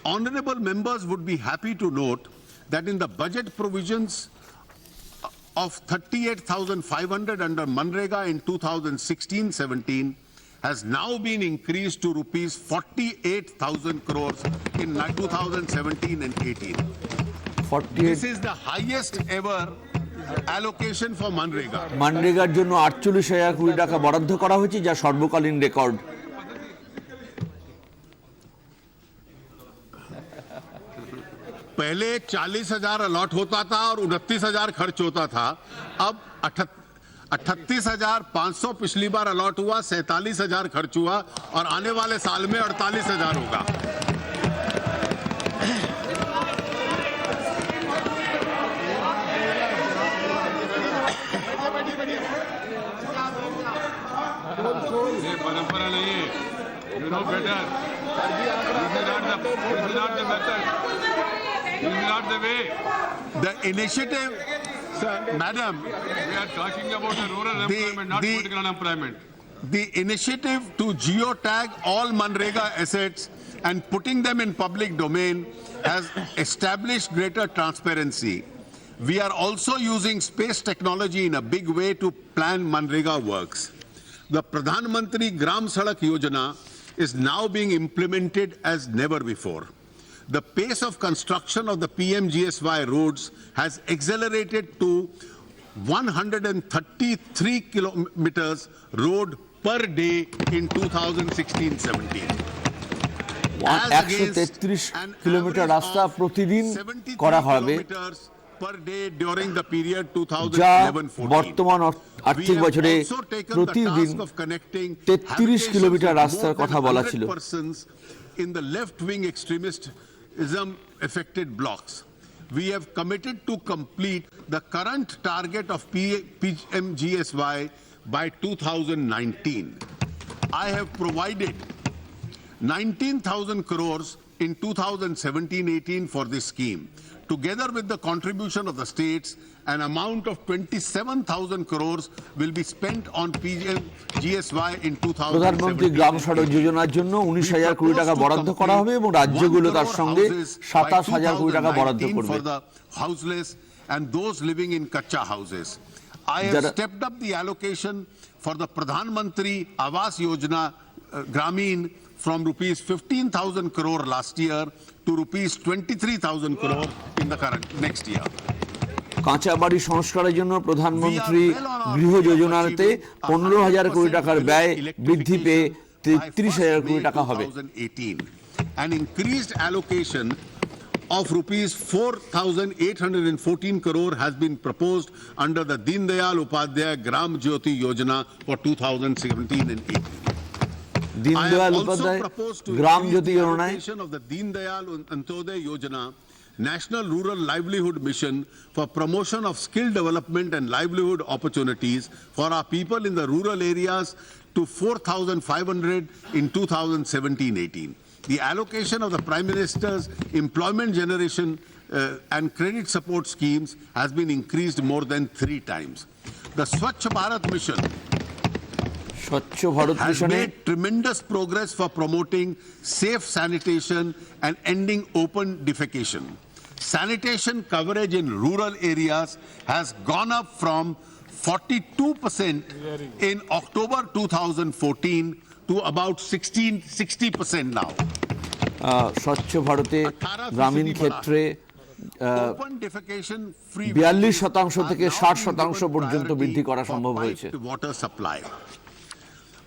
Honorable members would be happy to note that in the budget provisions of 38,500 under Manrega in 2016-17 has now been increased to rupees 48,000 crores in 2017 and 18. This is the highest ever allocation for Manrega. মানরেগার জন্য 48,000 কোটি টাকা বরাদ্দ করা হয়েছে, যা সর্বকালীন record. पहले 40,000 allot होता था और 29,000 खर्च होता था। अब 38,500 पिछली बार अलॉट हुआ, 47,000 खर्च हुआ और आने वाले साल में 48,000 होगा। ये परंपरा नहीं है, you know better. This is not the method. This is not the way. The initiative, sir, madam, We are talking about the rural employment, not political unemployment. the initiative to geotag all Manrega assets and putting them in public domain has established greater transparency. We are also using space technology in a big way to plan Manrega works. The Pradhan Mantri Gram Sadak Yojana is now being implemented as never before. The pace of construction of the PMGSY roads has accelerated to 133 kilometers road per day in 2016-17. 133 kilometre রাস্তা প্রতিদিন করা হবে, per day during the period যা 2011-14. বর্তমান আর্থিক বছরে প্রতিদিন 33 kilometre রাস্তার কথা বলা ছিল। In the left-wing extremism affected blocks, we have committed to complete the current target of PMGSY by 2019. I have provided 19,000 crores in 2017-18 for this scheme. Together with the contribution of the states, an amount of 27,000 crores will be spent on PMGSY in 2017. প্রধানমন্ত্রী গ্রাম সড়ক যোজনার জন্য 19,000 কোটি টাকা বরাদ্দ করা হবে এবং রাজ্যগুলো তার সঙ্গে 27,000 কোটি টাকা বরাদ্দ করবে। For the houseless and those living in kacha houses, I have stepped up the allocation for the Pradhan Mantri Awas Yojana Gramin from rupees 15,000 crore last year to rupees 23,000 crore in the next year. কাঁচা বাড়ি সংস্কারের জন্য প্রধানমন্ত্রী গৃহ যোজনাতে 15,000 কোটি টাকার ব্যয় বৃদ্ধি পেয়ে 33,000 কোটি টাকা হবে। An increased allocation of rupees 4,814 crore has been proposed under the Deen Dayal Upadhyaya Gram Jyoti Yojana for 2017 and 18. Deen Dayal Upadhyay গ্রাম জ্যোতি যোজনায় of the Deen Dayal Antyodaya Yojana National Rural Livelihood Mission for promotion of skill development and livelihood opportunities for our people in the rural areas to 4,500 in 2017-18. The allocation of the Prime Minister's employment generation and credit support schemes has been increased more than 3 times. The Swachh Bharat Mission স্বচ্ছ Bharat has মিশনে made tremendous progress for promoting safe sanitation and ending open defecation. Sanitation coverage in rural areas has gone up from 42% in October 2014 to about 60% now. স্বচ্ছ ভারতে গ্রামীণ ক্ষেত্রে Open defecation free 42% থেকে 60% পর্যন্ত বৃদ্ধি করা সম্ভব হয়েছে। Water supply.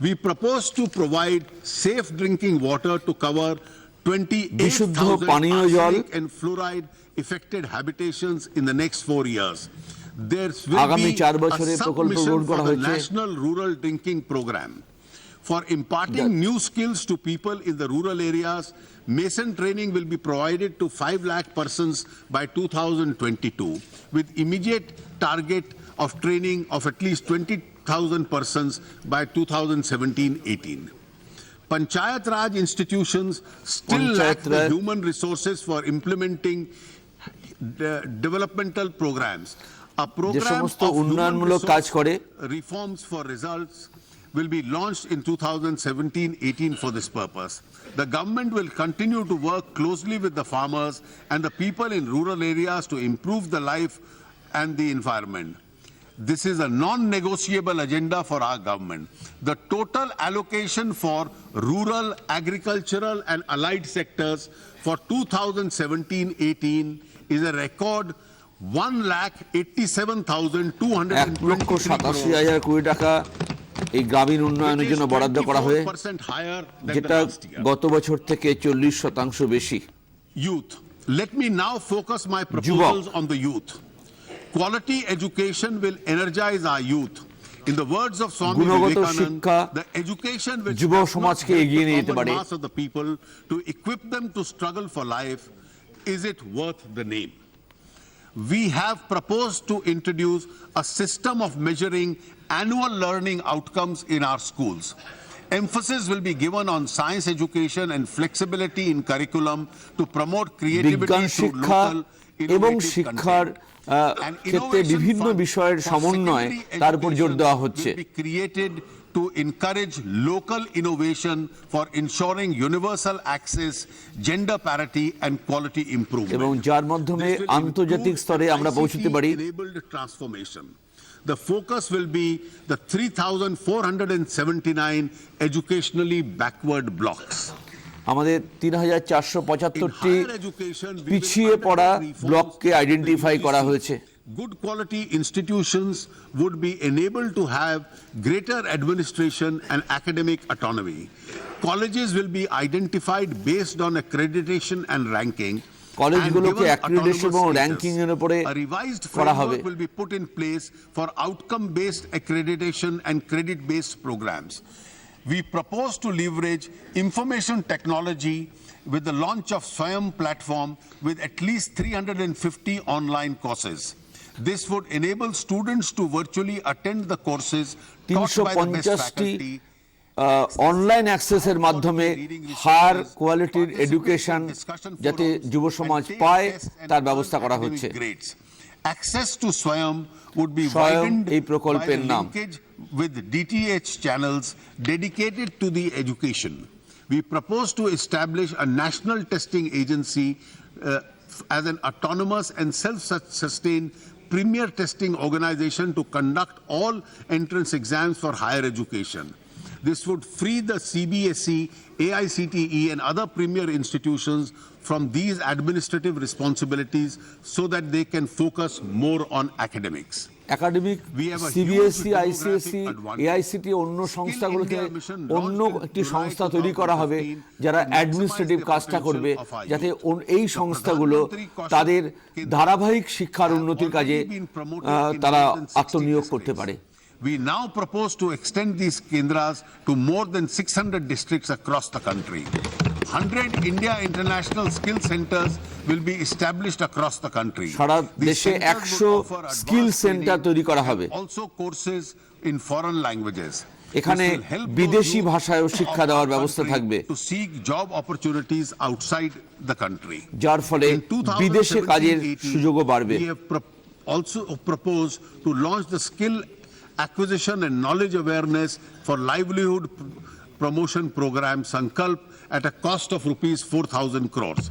We propose to provide safe drinking water to cover 28,000 arsenic and fluoride affected habitations in the next 4 years. There will be a sub-mission for the National Rural Drinking Program. For imparting new skills to people in the rural areas, mason training will be provided to 5 lakh persons by 2022, with immediate target of training of at least 20,000 persons by 2017-18. Panchayat Raj institutions still lack the human resources for implementing developmental programs. A program of human resource reforms for results will be launched in 2017-18 for this purpose. The government will continue to work closely with the farmers and the people in rural areas to improve the life and the environment. This is a non-negotiable agenda for our government. The total allocation for rural, agricultural and allied sectors for 2017-18 is a record 1,87,223 কোটি টাকা এই গ্রামীণ উন্নয়নের জন্য বরাদ্দ করা হয়, যেটা গত বছর থেকে 40% বেশি। Youth. Let me now focus my proposals on the youth. Quality education will energize our youth. In the words of Swami Vivekanand, the education which যুব সমাজকে এগিয়ে নিয়ে যেতে পারে। mass of the people to equip them to struggle for life, is it worth the name? We have proposed to introduce a system of measuring annual learning outcomes in our schools. Emphasis will be given on science education and flexibility in curriculum to promote creativity through local এবং innovative শিক্ষার content. ক্ষেত্রে বিভিন্ন বিষয়ের সমন্বয় তার উপর জোর দেওয়া হচ্ছে। Will be created to encourage local innovation for ensuring universal access, gender parity and quality improvement. এবং যার মাধ্যমে আন্তর্জাতিক স্তরে আমরা পৌঁছতে পারি। Enabled transformation. The focus will be the 3,479 educationally backward blocks. আমাদের 3,475টি পিছিয়ে পড়া ব্লককে আইডেন্টিফাই করা হয়েছে। Good quality institutions would be enabled to have greater administration and academic autonomy. Colleges will be identified based on accreditation and ranking. কলেজগুলোকে accreditation এবং ranking এর উপরে করা হবে। Will be put in place for outcome-based accreditation and credit-based programs. We propose to leverage information technology with the launch of Swayam platform with at least 350 online courses. This would enable students to virtually attend the courses taught by the best faculty. Online অ্যাক্সেসের মাধ্যমে higher কোয়ালিটির education যাতে যুব সমাজ পায় তার ব্যবস্থা করা হচ্ছে। Access to Swayam would be Swayam widened এই প্রকল্পের by a নাম। linkage with DTH channels dedicated to the education. We propose to establish a national testing agency as an autonomous and self-sustained premier testing organization to conduct all entrance exams for higher education. This would free the CBSE, AICTE and other premier institutions from these administrative responsibilities so that they can focus more on academics. Academic CBSE, ICSE, AICTE অন্য সংস্থাগুলোতে অন্য একটি সংস্থা তৈরি করা হবে যারা administrative কাজটা করবে, যাতে এই সংস্থাগুলো তাদের ধারাবাহিক শিক্ষার উন্নতির কাজে তারা আত্মনিয়োগ করতে পারে। We now propose to extend these kendras to more than 600 districts across the country. 100 India International Skill Centers will be established across the country. সারা দেশে 100 স্কিল সেন্টার তৈরি করা হবে। Also courses in foreign languages. এখানে বিদেশি ভাষায়ও শিক্ষা দেওয়ার ব্যবস্থা থাকবে, to seek job opportunities outside the country. যার ফলে বিদেশে কাজের সুযোগও বাড়বে। We have also proposed to launch the skill acquisition and knowledge awareness for livelihood promotion program Sankalp at a cost of rupees 4,000 crores.